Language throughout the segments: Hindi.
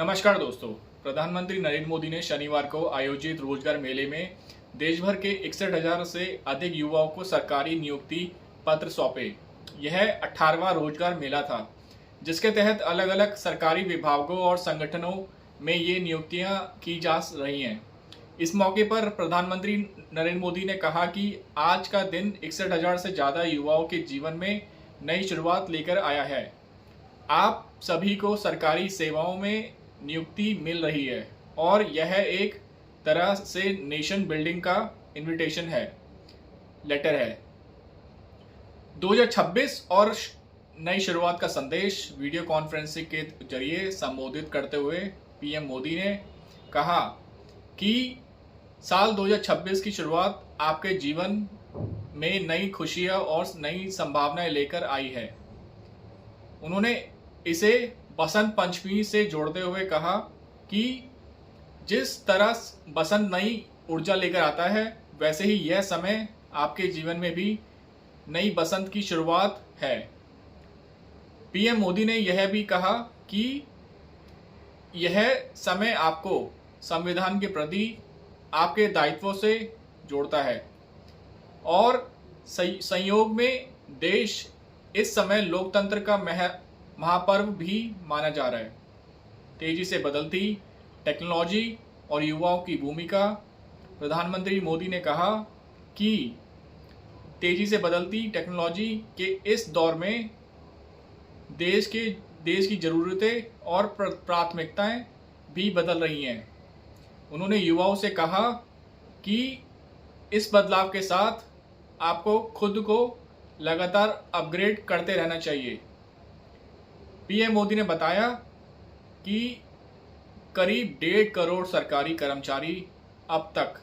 नमस्कार दोस्तों। प्रधानमंत्री नरेंद्र मोदी ने शनिवार को आयोजित रोजगार मेले में देश भर के 61,000 से अधिक युवाओं को सरकारी नियुक्ति पत्र सौंपे। यह 18वां रोजगार मेला था, जिसके तहत अलग अलग सरकारी विभागों और संगठनों में ये नियुक्तियां की जा रही हैं। इस मौके पर प्रधानमंत्री नरेंद्र मोदी ने कहा कि आज का दिन 61,000 से ज़्यादा युवाओं के जीवन में नई शुरुआत लेकर आया है। आप सभी को सरकारी सेवाओं में नियुक्ति मिल रही है और यह एक तरह से नेशन बिल्डिंग का इनविटेशन है, लेटर है। 2026 और नई शुरुआत का संदेश वीडियो कॉन्फ्रेंसिंग के जरिए संबोधित करते हुए पीएम मोदी ने कहा कि साल 2026 की शुरुआत आपके जीवन में नई खुशियां और नई संभावनाएं लेकर आई है। उन्होंने इसे बसंत पंचमी से जोड़ते हुए कहा कि जिस तरह बसंत नई ऊर्जा लेकर आता है, वैसे ही यह समय आपके जीवन में भी नई बसंत की शुरुआत है। पीएम मोदी ने यह भी कहा कि यह समय आपको संविधान के प्रति आपके दायित्वों से जोड़ता है और संयोग में देश इस समय लोकतंत्र का महापर्व भी माना जा रहा है। तेजी से बदलती टेक्नोलॉजी और युवाओं की भूमिका। प्रधानमंत्री मोदी ने कहा कि तेजी से बदलती टेक्नोलॉजी के इस दौर में देश की ज़रूरतें और प्राथमिकताएं भी बदल रही हैं। उन्होंने युवाओं से कहा कि इस बदलाव के साथ आपको खुद को लगातार अपग्रेड करते रहना चाहिए। पीएम मोदी ने बताया कि करीब 1.5 करोड़ सरकारी कर्मचारी अब तक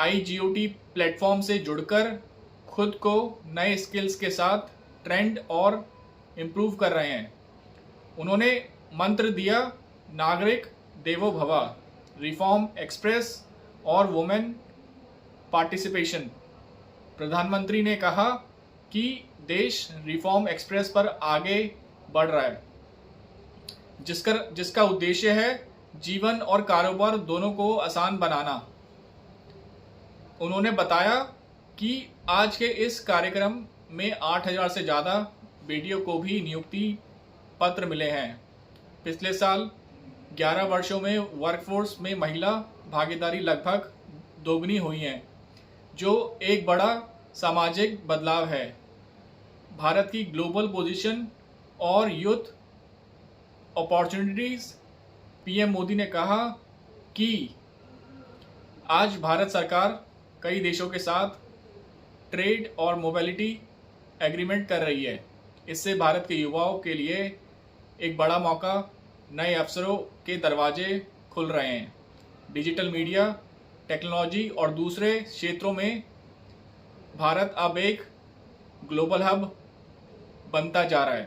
IGOT प्लेटफॉर्म से जुड़कर खुद को नए स्किल्स के साथ ट्रेंड और इम्प्रूव कर रहे हैं। उन्होंने मंत्र दिया, नागरिक देवो भव, रिफॉर्म एक्सप्रेस और वुमेन पार्टिसिपेशन। प्रधानमंत्री ने कहा कि देश रिफॉर्म एक्सप्रेस पर आगे बढ़ रहा है, जिसका उद्देश्य है जीवन और कारोबार दोनों को आसान बनाना। उन्होंने बताया कि आज के इस कार्यक्रम में 8,000 से ज़्यादा बेटियों को भी नियुक्ति पत्र मिले हैं। पिछले साल 11 वर्षों में वर्कफोर्स में महिला भागीदारी लगभग दोगुनी हुई है, जो एक बड़ा सामाजिक बदलाव है। भारत की ग्लोबल पोजीशन और यूथ अपॉर्चुनिटीज। पीएम मोदी ने कहा कि आज भारत सरकार कई देशों के साथ ट्रेड और मोबिलिटी एग्रीमेंट कर रही है। इससे भारत के युवाओं के लिए एक बड़ा मौका, नए अवसरों के दरवाजे खुल रहे हैं। डिजिटल मीडिया, टेक्नोलॉजी और दूसरे क्षेत्रों में भारत अब एक ग्लोबल हब बनता जा रहा है।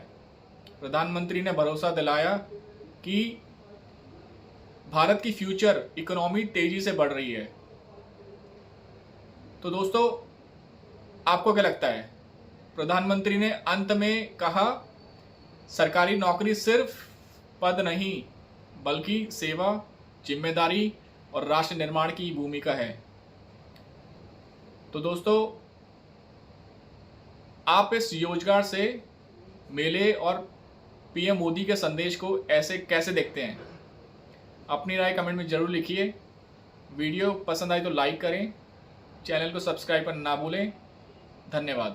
प्रधानमंत्री ने भरोसा दिलाया कि भारत की फ्यूचर इकोनॉमी तेजी से बढ़ रही है। तो दोस्तों, आपको क्या लगता है? प्रधानमंत्री ने अंत में कहा, सरकारी नौकरी सिर्फ पद नहीं, बल्कि सेवा, जिम्मेदारी और राष्ट्र निर्माण की भूमिका है। तो दोस्तों, आप इस रोजगार से मेले और पीएम मोदी के संदेश को ऐसे कैसे देखते हैं? अपनी राय कमेंट में ज़रूर लिखिए। वीडियो पसंद आए तो लाइक करें, चैनल को सब्सक्राइब करना ना भूलें। धन्यवाद।